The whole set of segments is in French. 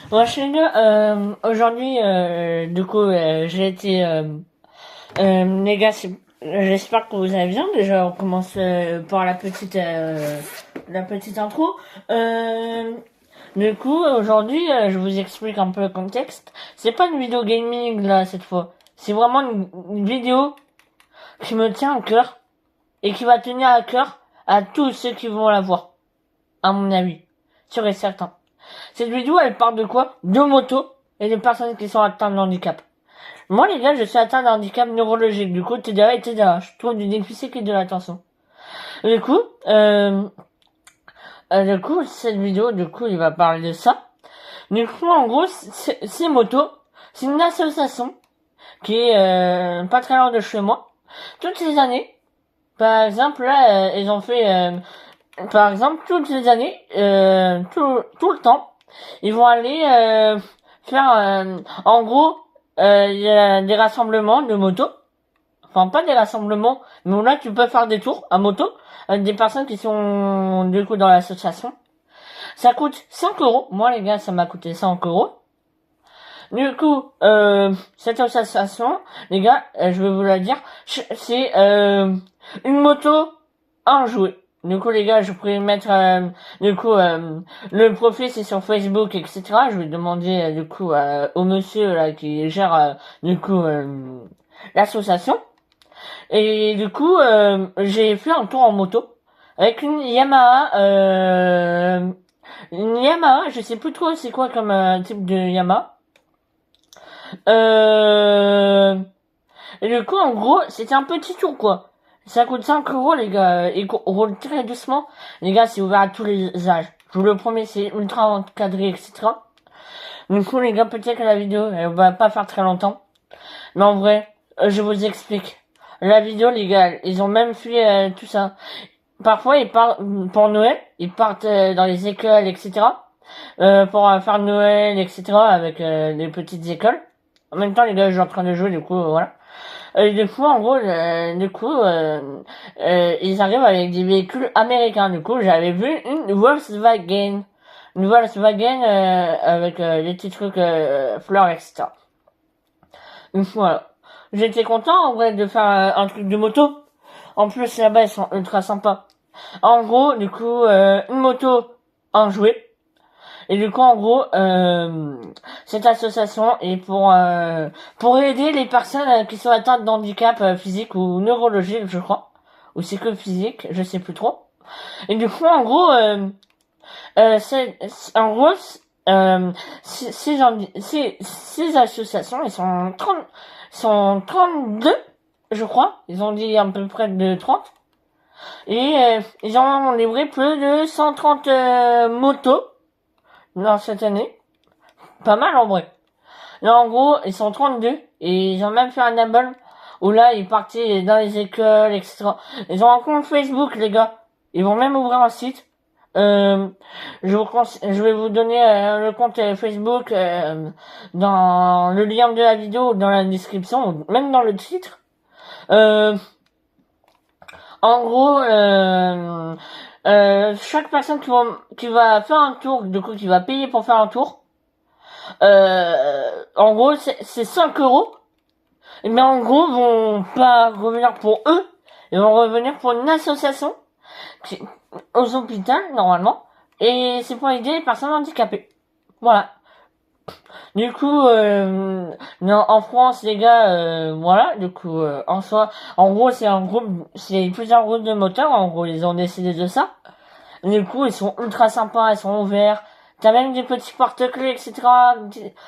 Bon, chez nous, aujourd'hui, du coup, j'ai été, les gars, j'espère que vous allez bien. Déjà, on commence par la petite intro. Euh, du coup, aujourd'hui, je vous explique un peu le contexte. C'est pas une vidéo gaming là cette fois. C'est vraiment une vidéo qui me tient à cœur et qui va tenir à cœur à tous ceux qui vont la voir, à mon avis, sûr et certain. Cette vidéo, elle parle de quoi? De moto et de personnes qui sont atteintes de handicap. Moi, les gars, je suis atteint d'un handicap neurologique. Du coup, TDA et TDAH. Je trouve du déficit et de l'attention. Du coup, cette vidéo, il va parler de ça. Du coup, en gros, c'est moto. C'est une association qui est pas très loin de chez moi. Toutes les années, par exemple, là, ils ont fait, par exemple, toutes les années, tout le temps, ils vont aller faire, en gros, il y a des rassemblements de motos. Enfin, pas des rassemblements, mais là, tu peux faire des tours à moto avec des personnes qui sont, du coup, dans l'association. Ça coûte 5 euros. Moi, les gars, ça m'a coûté 5 euros. Du coup, cette association, les gars, je vais vous la dire, c'est une moto, un jouet. Du coup, les gars, je pourrais mettre, le profil, c'est sur Facebook, etc. Je vais demander, au monsieur là qui gère, l'association. Et du coup, j'ai fait un tour en moto avec une Yamaha. Je sais plus trop c'est quoi comme type de Yamaha. Euh, et du coup, en gros, c'était un petit tour, quoi. Ça coûte 5 euros, les gars. Et roule très doucement. Les gars, c'est ouvert à tous les âges. Je vous le promets, c'est ultra encadré, etc. Du coup, les gars, peut-être que la vidéo, elle va pas faire très longtemps. Mais en vrai, je vous explique. La vidéo, les gars, ils ont même fait tout ça. Parfois, ils partent, pour Noël, ils partent dans les écoles, etc. Pour faire Noël, etc. avec les petites écoles. En même temps, les gars, je suis en train de jouer, du coup, voilà. Du coup, en gros, ils arrivent avec des véhicules américains. Du coup, j'avais vu une Volkswagen. Une Volkswagen avec des petits trucs fleurs, etc. Donc voilà. J'étais content, en vrai, de faire un truc de moto. En plus, là-bas, ils sont ultra sympas. En gros, une moto, un jouet. Et du coup, en gros, cette association est pour aider les personnes qui sont atteintes de handicap physique ou neurologique, je crois, ou c'est que physique, je sais plus trop. Et du coup, en gros, en gros, ces associations, sont 32, je crois. Ils ont dit à peu près de 30. Et ils ont livré plus de 130 motos dans cette année. Pas mal en vrai. Là en gros, ils sont 32 et ils ont même fait un album où là ils partaient dans les écoles, etc. Ils ont un compte Facebook les gars. Ils vont même ouvrir un site. Je vais vous donner le compte Facebook dans le lien de la vidéo, dans la description, ou même dans le titre. Euh, En gros, chaque personne qui va faire un tour, du coup, qui va payer pour faire un tour, en gros, c'est 5 euros. Mais en gros, vont pas revenir pour eux, ils vont revenir pour une association qui, aux hôpitaux, normalement. Et c'est pour aider les personnes handicapées. Voilà. Du coup, non, en France, les gars, voilà. Du coup, en soi, en gros, c'est plusieurs groupes de moteurs. En gros, ils ont décidé de ça. Du coup, ils sont ultra sympas, ils sont ouverts. T'as même des petits porte-clés, etc.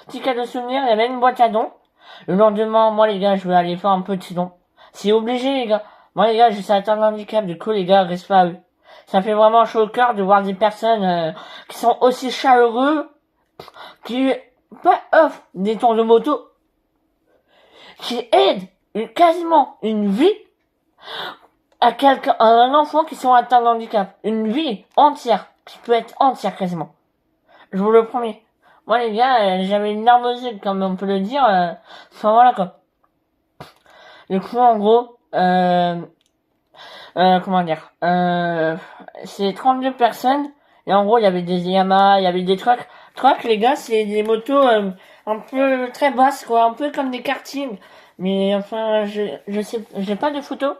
Petits cadeaux souvenirs, il y a même une boîte à dons. Le lendemain, moi, les gars, je vais aller faire un petit don. C'est obligé, les gars. Moi, les gars, je suis atteint de handicap. Du coup, les gars, respect à eux. Ça fait vraiment chaud au cœur de voir des personnes qui sont aussi chaleureux, qui pas offrent des tours de moto, qui aident quasiment une vie à un enfant qui sont atteints de handicap. Une vie entière, qui peut être entière quasiment. Je vous le promets. Moi les gars, j'avais une larme aux yeux, comme on peut le dire. Enfin voilà quoi. Du coup en gros, comment dire, c'est 32 personnes. Et en gros il y avait des Yamaha, il y avait des trucks Je crois que les gars, c'est des motos un peu très basses, quoi, un peu comme des kartings. Mais enfin, je sais, j'ai pas de photo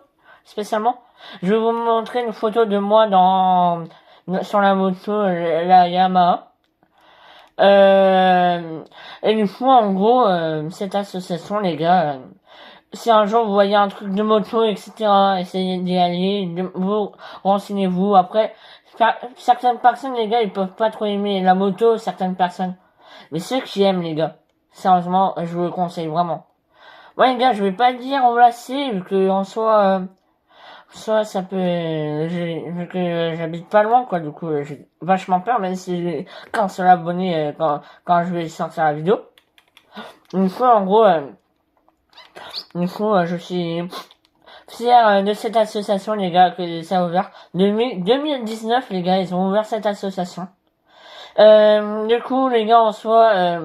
spécialement. Je vais vous montrer une photo de moi sur la moto, la Yamaha. Euh, et du coup, en gros, cette association, les gars, si un jour vous voyez un truc de moto, etc., essayez d'y aller, vous renseignez-vous. Après, certaines personnes, les gars, ils peuvent pas trop aimer la moto, certaines personnes. Mais ceux qui aiment, les gars, sérieusement, je vous le conseille vraiment. Moi, les gars, je vais pas dire enlacer, vu que en soit ça peut, vu que j'habite pas loin, quoi, du coup, j'ai vachement peur, même si j'ai qu'un seul abonné, quand je vais sortir la vidéo. Une fois, en gros, je suis fier de cette association, les gars, que ça a ouvert. 2019, les gars, ils ont ouvert cette association. Du coup, les gars, en soi,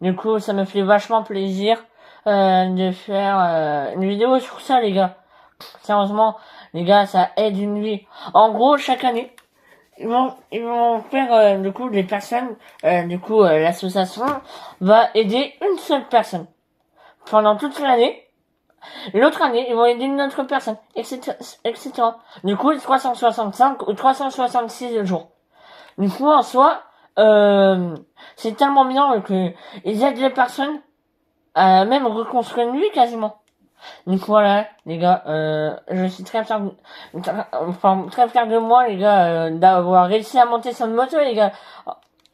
du coup, ça me fait vachement plaisir de faire une vidéo sur ça, les gars. Sérieusement, les gars, ça aide une vie. En gros, chaque année, ils vont faire, du coup, les personnes, l'association va aider une seule personne pendant toute l'année. L'autre année, ils vont aider une autre personne, etc., etc. Du coup, 365 ou 366 jours. Du coup, en soi, c'est tellement bien que ils aident les personnes à même reconstruire une vie quasiment. Du coup, voilà, les gars, je suis très fier, très fier de moi, les gars, d'avoir réussi à monter sur une moto, les gars.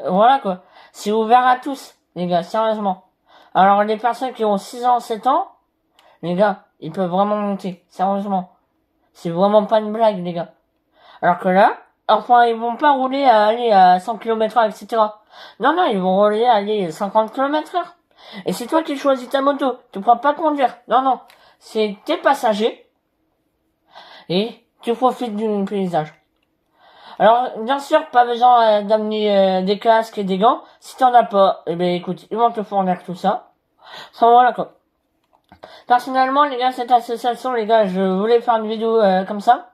Voilà, quoi. C'est ouvert à tous, les gars, sérieusement. Alors, les personnes qui ont 6 ans, 7 ans, les gars, ils peuvent vraiment monter, sérieusement. C'est vraiment pas une blague, les gars. Alors que là, enfin, ils vont pas rouler à aller à 100 km/h, etc. Non, non, ils vont rouler à aller 50 km/h. Et c'est toi qui choisis ta moto. Tu pourras pas conduire. Non, non. C'est tes passagers. Et tu profites du paysage. Alors, bien sûr, pas besoin d'amener des casques et des gants. Si t'en as pas, eh ben écoute, ils vont te fournir tout ça. Enfin, voilà, quoi. Personnellement, les gars, cette association, les gars, je voulais faire une vidéo comme ça.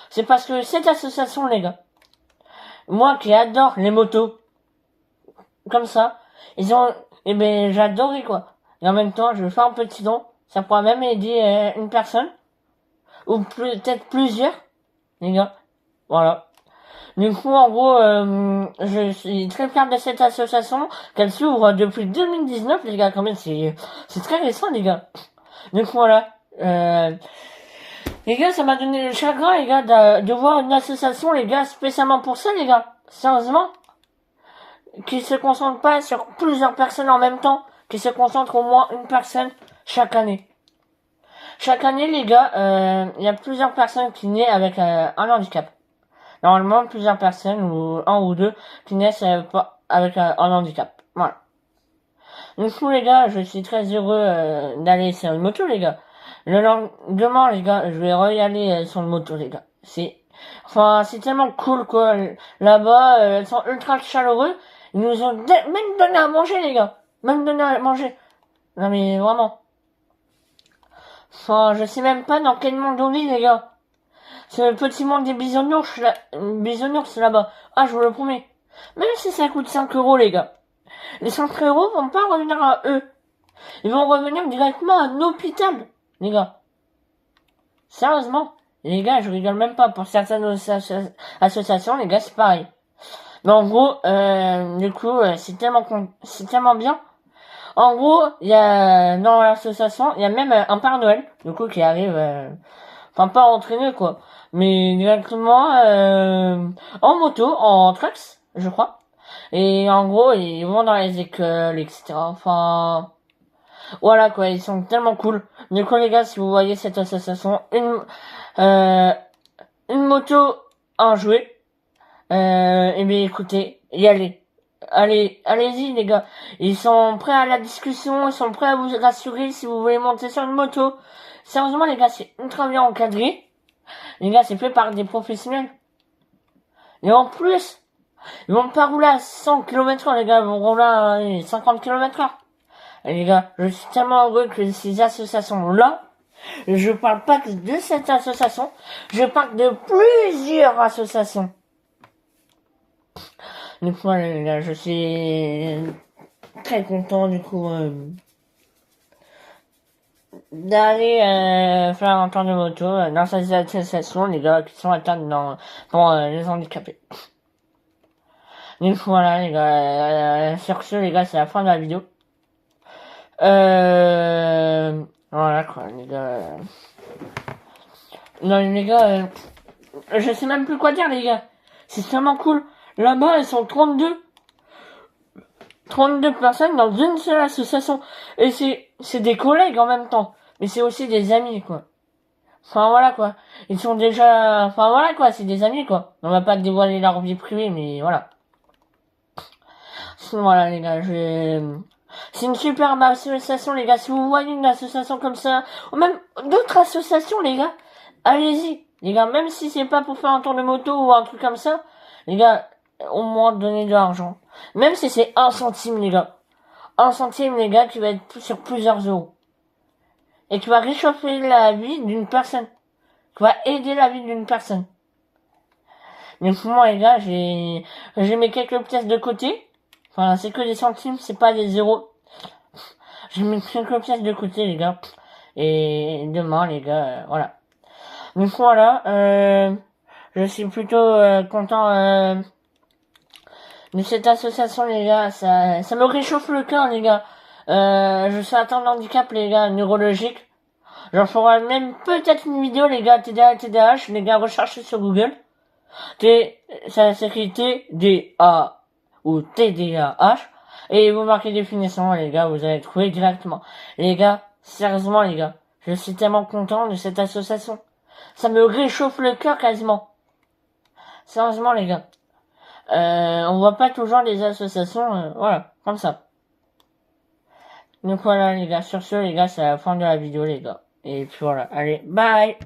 C'est parce que cette association, les gars, moi qui adore les motos, comme ça, j'adorais, quoi. Et en même temps, je vais faire un petit don. Ça pourra même aider une personne. Ou peut-être plusieurs, les gars. Voilà. Du coup, en gros, je suis très fier de cette association, qu'elle s'ouvre depuis 2019, les gars, quand même, c'est très récent, les gars. Du coup, voilà. Les gars, ça m'a donné le chagrin, les gars, de voir une association, les gars, spécialement pour ça, les gars. Sérieusement. Qui se concentre pas sur plusieurs personnes en même temps, qui se concentre au moins une personne chaque année. Chaque année, les gars, il y a plusieurs personnes qui naissent avec un handicap. Normalement, plusieurs personnes, ou un ou deux, qui naissent avec un handicap. Voilà. Du coup, les gars, je suis très heureux d'aller sur une moto, les gars. Le lendemain, les gars, je vais y aller sur une moto, les gars. C'est tellement cool, quoi. Là-bas, ils sont ultra chaleureux. Ils nous ont même donné à manger, les gars. Même donné à manger. Non, mais vraiment. Enfin, je sais même pas dans quel monde on vit, les gars. C'est le petit monde des bisounours, là-bas. Ah, je vous le promets. Même si ça coûte 5 euros, les gars. Les 5 euros vont pas revenir à eux. Ils vont revenir directement à un hôpital, les gars. Sérieusement. Les gars, je rigole même pas. Pour certaines associations, les gars, c'est pareil. Mais en gros, du coup, c'est tellement bien. En gros, il y a, dans l'association, il y a même un Père Noël, du coup, qui arrive, enfin, pas entraîné, quoi. Mais directement, en moto, en trucks, je crois. Et en gros, ils vont dans les écoles, etc. Enfin, voilà, quoi, ils sont tellement cool. Du coup, les gars, si vous voyez cette association, une moto, un jouet, eh bien, écoutez, y allez. Allez-y, les gars. Ils sont prêts à la discussion, ils sont prêts à vous rassurer si vous voulez monter sur une moto. Sérieusement, les gars, c'est ultra bien encadré. Les gars, c'est fait par des professionnels. Et en plus, ils vont pas rouler à 100 km/h, les gars, ils vont rouler à 50 km/h. Et les gars, je suis tellement heureux que ces associations-là, je parle pas que de cette association, je parle de plusieurs associations. Du coup, voilà, les gars, je suis très content, du coup, d'aller faire un tour de moto dans cette association, les gars, qui sont atteints pour les handicapés. Du coup, voilà, les gars, sur ce, les gars, c'est la fin de la vidéo. Voilà, quoi, les gars. Non, les gars, je sais même plus quoi dire, les gars. C'est tellement cool. Là-bas, ils sont 32 personnes dans une seule association. Et c'est des collègues en même temps. Mais c'est aussi des amis, quoi. Enfin, voilà, quoi. Ils sont déjà, enfin, voilà, quoi. C'est des amis, quoi. On va pas dévoiler leur vie privée, mais voilà. Voilà, les gars, c'est une superbe association, les gars. Si vous voyez une association comme ça, ou même d'autres associations, les gars, allez-y. Les gars, même si c'est pas pour faire un tour de moto ou un truc comme ça, les gars, au moins donner de l'argent. Même si c'est 1 centime, les gars. 1 centime, les gars, qui va être sur plusieurs euros. Et qui va réchauffer la vie d'une personne. Qui va aider la vie d'une personne. Mais pour moi, les gars, j'ai mis quelques pièces de côté. Enfin, c'est que des centimes, c'est pas des euros. J'ai mis quelques pièces de côté, les gars. Et demain, les gars, voilà. Du coup, voilà, je suis plutôt content de cette association, les gars. Ça me réchauffe le cœur, les gars. Je suis atteint d'handicap, les gars, neurologique. J'en ferai même peut-être une vidéo, les gars, TDAH, les gars, recherchez sur Google. Ça s'écrit TDA ou TDAH. Et vous marquez définition, les gars, vous allez trouver directement. Les gars, sérieusement, les gars, je suis tellement content de cette association. Ça me réchauffe le cœur quasiment. Sérieusement, les gars. On voit pas toujours des associations, voilà, comme ça. Donc voilà, les gars, sur ce, les gars, c'est la fin de la vidéo, les gars. Et puis voilà, allez, bye!